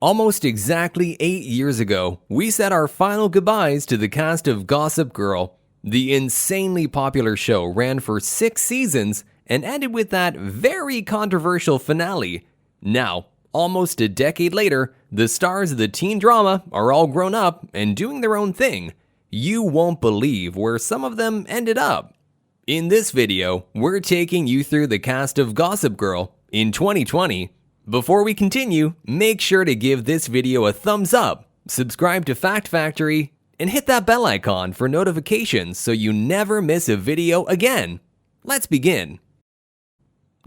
Almost exactly 8 years ago, we said our final goodbyes to the cast of Gossip Girl. The insanely popular show ran for 6 seasons and ended with that very controversial finale. Now, almost a decade later, the stars of the teen drama are all grown up and doing their own thing. You won't believe where some of them ended up. In this video, we're taking you through the cast of Gossip Girl in 2020. Before we continue, make sure to give this video a thumbs up, subscribe to Fact Factory, and hit that bell icon for notifications so you never miss a video again. Let's begin.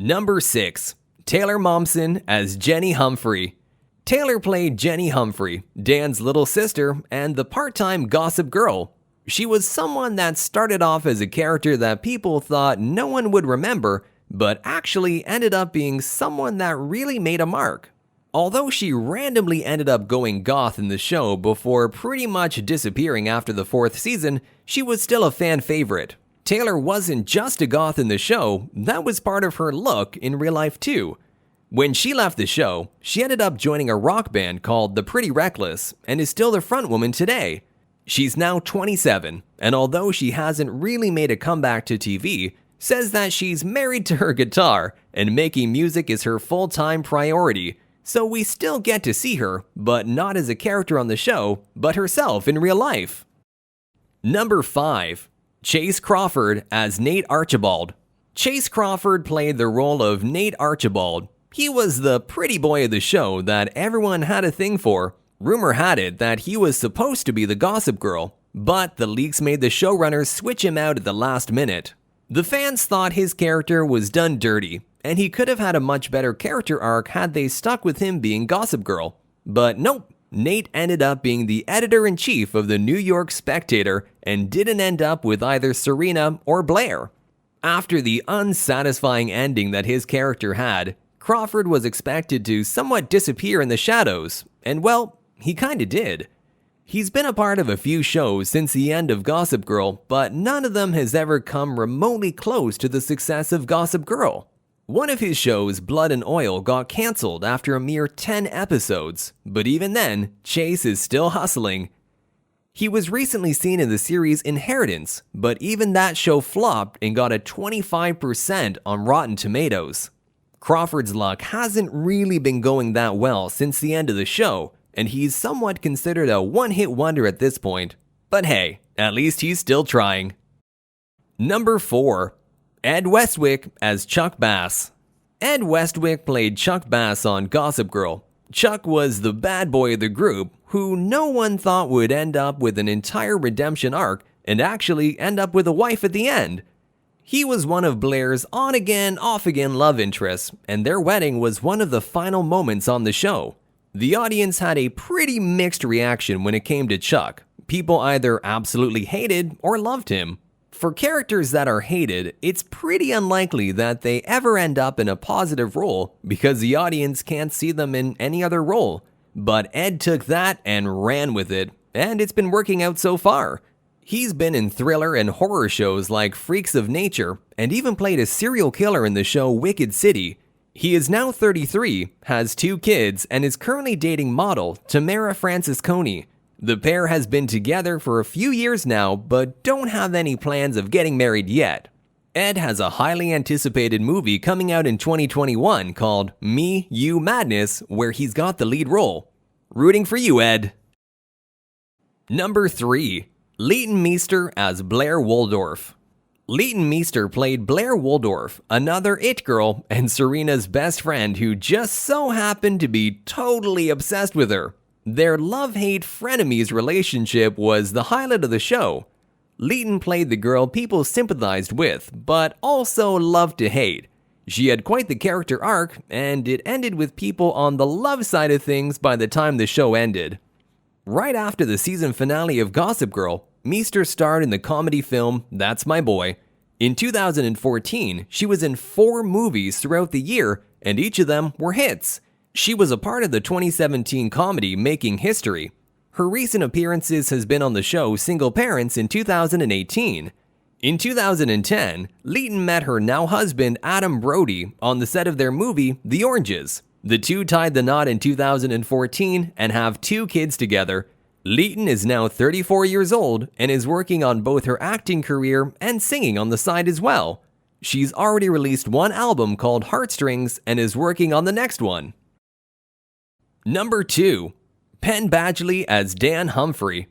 Number 6. Taylor Momsen as Jenny Humphrey. Taylor played Jenny Humphrey, Dan's little sister, and the part-time Gossip Girl. She was someone that started off as a character that people thought no one would remember, but actually ended up being someone that really made a mark. Although she randomly ended up going goth in the show before pretty much disappearing after the 4th season, she was still a fan favorite. Taylor wasn't just a goth in the show, that was part of her look in real life too. When she left the show, she ended up joining a rock band called The Pretty Reckless and is still the frontwoman today. She's now 27, and although she hasn't really made a comeback to TV, says that she's married to her guitar and making music is her full-time priority, so we still get to see her, but not as a character on the show, but herself in real life. Number 5. CHACE Crawford as Nate Archibald. CHACE Crawford played the role of Nate Archibald. He was the pretty boy of the show that everyone had a thing for. Rumor had it that he was supposed to be the Gossip Girl, but the leaks made the showrunners switch him out at the last minute. The fans thought his character was done dirty, and he could have had a much better character arc had they stuck with him being Gossip Girl. But nope, Nate ended up being the editor-in-chief of the New York Spectator and didn't end up with either Serena or BLAIR. After the unsatisfying ending that his character had, Crawford was expected to somewhat disappear in the shadows, and well, he kinda did. He's been a part of a few shows since the end of Gossip Girl, but none of them has ever come remotely close to the success of Gossip Girl. One of his shows, Blood and Oil, got cancelled after a mere 10 episodes, but even then, CHACE is still hustling. He was recently seen in the series Inheritance, but even that show flopped and got a 25% on Rotten Tomatoes. Crawford's luck hasn't really been going that well since the end of the show, and he's somewhat considered a one-hit wonder at this point. But hey, at least he's still trying. Number 4. Ed Westwick as Chuck Bass. Ed Westwick played Chuck Bass on Gossip Girl. Chuck was the bad boy of the group, who no one thought would end up with an entire redemption arc and actually end up with a wife at the end. He was one of BLAIR's on-again, off-again love interests, and their wedding was one of the final moments on the show. The audience had a pretty mixed reaction when it came to Chuck. People either absolutely hated or loved him. For characters that are hated, it's pretty unlikely that they ever end up in a positive role because the audience can't see them in any other role. But Ed took that and ran with it, and it's been working out so far. He's been in thriller and horror shows like Freaks of Nature, and even played a serial killer in the show Wicked City. He is now 33, has 2 kids, and is currently dating model Tamara Francisconi. The pair has been together for a few years now, but don't have any plans of getting married yet. Ed has a highly anticipated movie coming out in 2021 called Me, You, Madness, where he's got the lead role. Rooting for you, Ed. Number 3. Leighton Meester as BLAIR WALDORF. Leighton Meester played BLAIR WALDORF, another it girl and Serena's best friend who just so happened to be totally obsessed with her. Their love-hate frenemies relationship was the highlight of the show. Leighton played the girl people sympathized with, but also loved to hate. She had quite the character arc, and it ended with people on the love side of things by the time the show ended. Right after the season finale of Gossip Girl, Meester starred in the comedy film That's My Boy. In 2014, she was in 4 movies throughout the year, and each of them were hits. She was a part of the 2017 comedy Making History. Her recent appearances has been on the show Single Parents in 2018. In 2010, Leighton met her now husband Adam Brody on the set of their movie The Oranges. The two tied the knot in 2014 and have 2 kids together. Leighton is now 34 years old and is working on both her acting career and singing on the side as well. She's already released 1 album called Heartstrings and is working on the next one. Number 2. Penn Badgley as Dan Humphrey.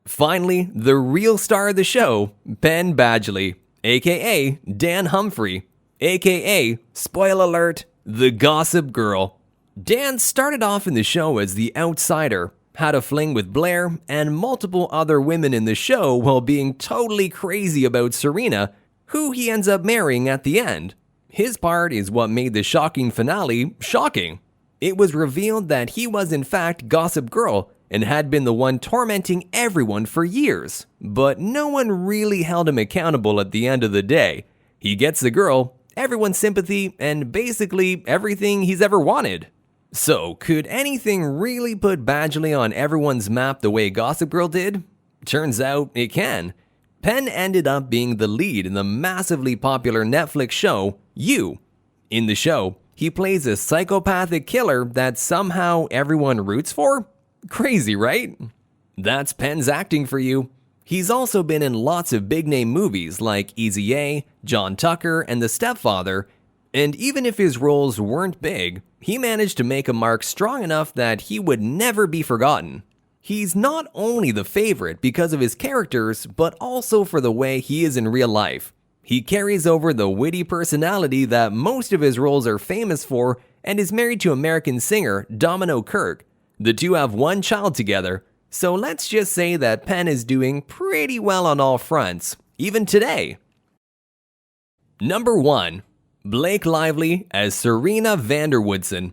Finally, the real star of the show, Penn Badgley, aka Dan Humphrey, aka, spoiler alert, the Gossip Girl. Dan started off in the show as the outsider, had a fling with BLAIR and multiple other women in the show while being totally crazy about Serena, who he ends up marrying at the end. His part is what made the shocking finale shocking. It was revealed that he was in fact Gossip Girl and had been the one tormenting everyone for years, but no one really held him accountable at the end of the day. He gets the girl, everyone's sympathy, and basically everything he's ever wanted. So, could anything really put Badgley on everyone's map the way Gossip Girl did? Turns out it can. Penn ended up being the lead in the massively popular Netflix show, You. In the show, he plays a psychopathic killer that somehow everyone roots for? Crazy, right? That's Penn's acting for you. He's also been in lots of big-name movies like Easy A, John Tucker, and The Stepfather, and even if his roles weren't big, he managed to make a mark strong enough that he would never be forgotten. He's not only the favorite because of his characters, but also for the way he is in real life. He carries over the witty personality that most of his roles are famous for and is married to American singer Domino Kirk. The two have 1 child together, so let's just say that Penn is doing pretty well on all fronts, even today. Number 1. Blake Lively as Serena Woodsen.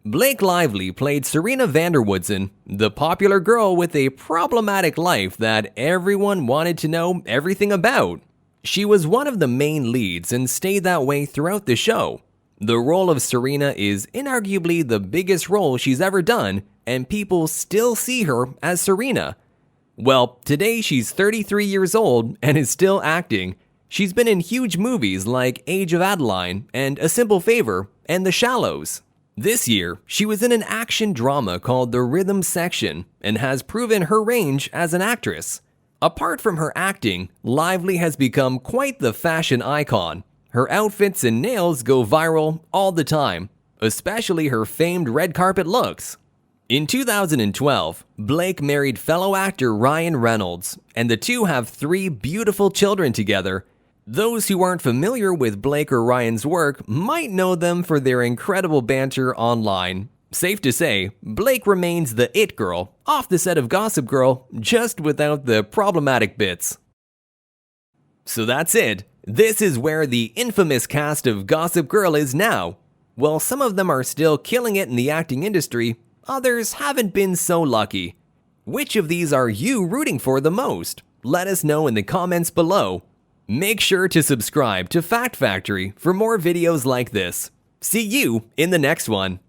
Blake Lively played Serena Woodsen, the popular girl with a problematic life that everyone wanted to know everything about. She was one of the main leads and stayed that way throughout the show. The role of Serena is inarguably the biggest role she's ever done, and people still see her as Serena. Well, today she's 33 years old and is still acting. She's been in huge movies like Age of Adeline and A Simple Favor and The Shallows. This year, she was in an action drama called The Rhythm Section and has proven her range as an actress. Apart from her acting, Lively has become quite the fashion icon. Her outfits and nails go viral all the time, especially her famed red carpet looks. In 2012, Blake married fellow actor Ryan Reynolds, and the two have 3 beautiful children together. Those who aren't familiar with Blake or Ryan's work might know them for their incredible banter online. Safe to say, Blake remains the it girl off the set of Gossip Girl, just without the problematic bits. So that's it. This is where the infamous cast of Gossip Girl is now. While some of them are still killing it in the acting industry, others haven't been so lucky. Which of these are you rooting for the most? Let us know in the comments below. Make sure to subscribe to Fact Factory for more videos like this. See you in the next one.